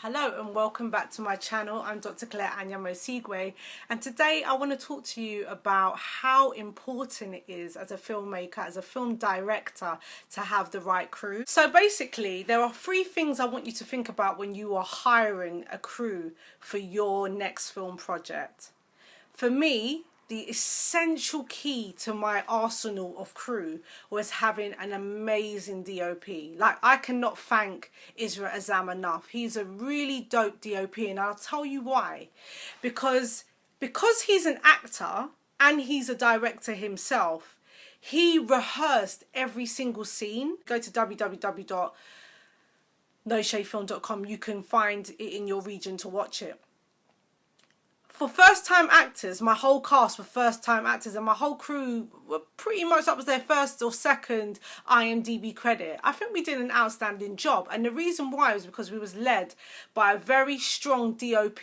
Hello and welcome back to my channel. I'm Dr. Claire Anyamo-Sigwe, and today I want to talk to you about how important it is as a filmmaker, as a film director, to have the right crew. So basically there are three things I want you to think about when you are hiring a crew for your next film project. For me, the essential key to my arsenal of crew was having an amazing DOP. Like, I cannot thank Isra Azam enough. He's a really dope DOP, and I'll tell you why. Because he's an actor and he's a director himself, he rehearsed every single scene. Go to www.noshayfilm.com. You can find it in your region to watch it. For first-time actors, my whole cast were first-time actors, and my whole crew were pretty much, that was their first or second IMDb credit. I think we did an outstanding job, and the reason why was because we was led by a very strong DOP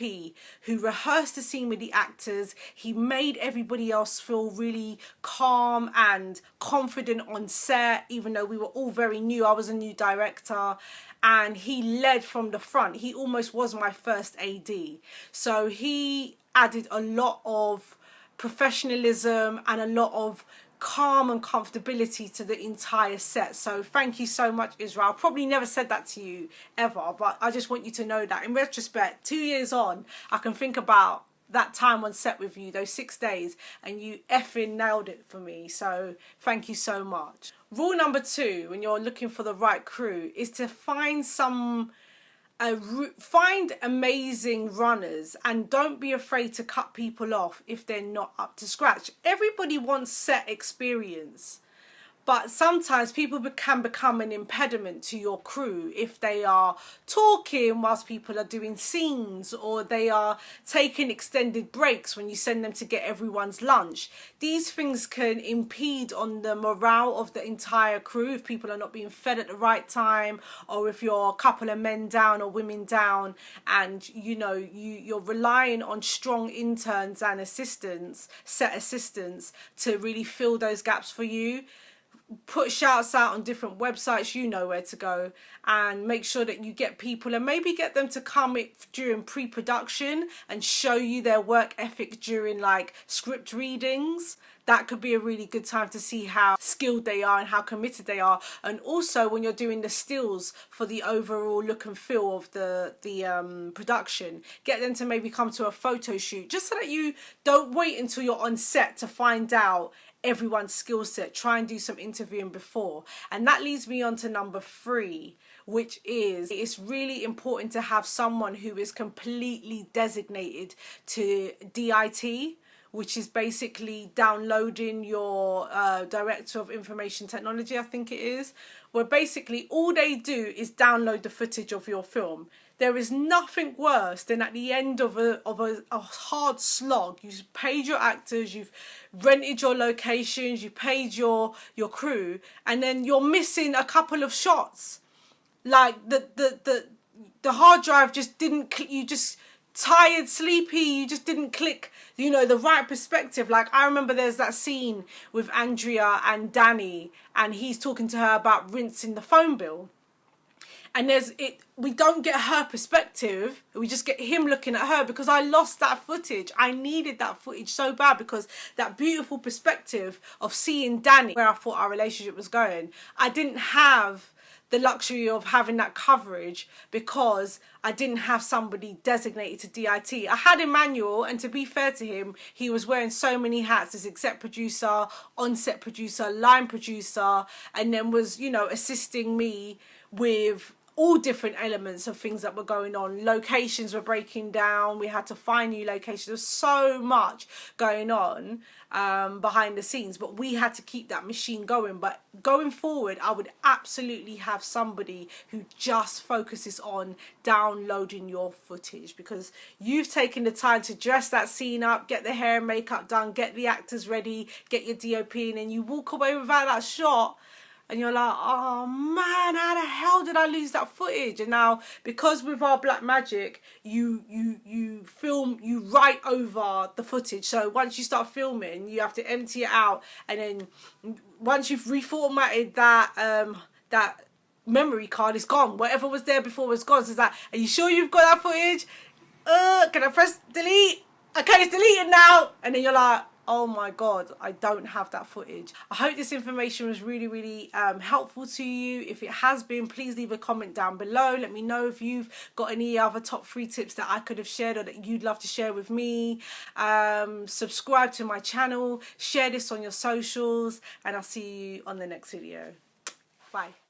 who rehearsed the scene with the actors. He made everybody else feel really calm and confident on set, even though we were all very new. I was a new director, and he led from the front. He almost was my first AD. So he added a lot of professionalism and a lot of calm and comfortability to the entire set. So thank you so much, Israel. I probably never said that to you ever, but I just want you to know that in retrospect, 2 years on, I can think about that time on set with you, those 6 days, and you effing nailed it for me. So thank you so much. Rule number 2 when you're looking for the right crew is to find find amazing runners, and don't be afraid to cut people off if they're not up to scratch. Everybody wants set experience, but sometimes people can become an impediment to your crew if they are talking whilst people are doing scenes, or they are taking extended breaks when you send them to get everyone's lunch. These things can impede on the morale of the entire crew if people are not being fed at the right time, or if you're a couple of men down or women down, and you're relying on strong interns and assistants, set assistants, to really fill those gaps for you. Put shouts out on different websites, you know where to go, and make sure that you get people, and maybe get them to come during pre-production and show you their work ethic during like script readings. That could be a really good time to see how skilled they are and how committed they are. And also when you're doing the stills for the overall look and feel of the production, get them to maybe come to a photo shoot, just so that you don't wait until you're on set to find out everyone's skill set. Try and do some interviewing before. And that leads me on to number 3, which is, it's really important to have someone who is completely designated to DIT, which is basically downloading your Director of Information Technology, I think it is, where basically all they do is download the footage of your film. There is nothing worse than at the end of a hard slog. You've paid your actors, you've rented your locations, you've paid your crew, and then you're missing a couple of shots. Like the hard drive just didn't, you just tired, sleepy, you just didn't click, the right perspective. Like, I remember there's that scene with Andrea and Danny, and he's talking to her about rinsing the phone bill. And we don't get her perspective, we just get him looking at her, because I lost that footage. I needed that footage so bad, because that beautiful perspective of seeing Danny, where I thought our relationship was going, I didn't have the luxury of having that coverage because I didn't have somebody designated to DIT. I had Emmanuel, and to be fair to him, he was wearing so many hats as exec producer, on-set producer, line producer, and then was, assisting me with all different elements of things that were going on. Locations were breaking down, we had to find new locations. There was so much going on behind the scenes, but we had to keep that machine going. But going forward, I would absolutely have somebody who just focuses on downloading your footage, because you've taken the time to dress that scene up, get the hair and makeup done, get the actors ready, get your DOP, and then you walk away without that shot. And you're like, oh man, how the hell did I lose that footage? And now, because with our Blackmagic, you write over the footage. So once you start filming, you have to empty it out, and then once you've reformatted that memory card is gone. Whatever was there before was gone. So it's like, are you sure you've got that footage? Can I press delete? Okay, it's deleted now. And then you're like, oh my God, I don't have that footage. I hope this information was really, really helpful to you. If it has been, please leave a comment down below. Let me know if you've got any other top 3 tips that I could have shared or that you'd love to share with me. Subscribe to my channel, share this on your socials, and I'll see you on the next video. Bye.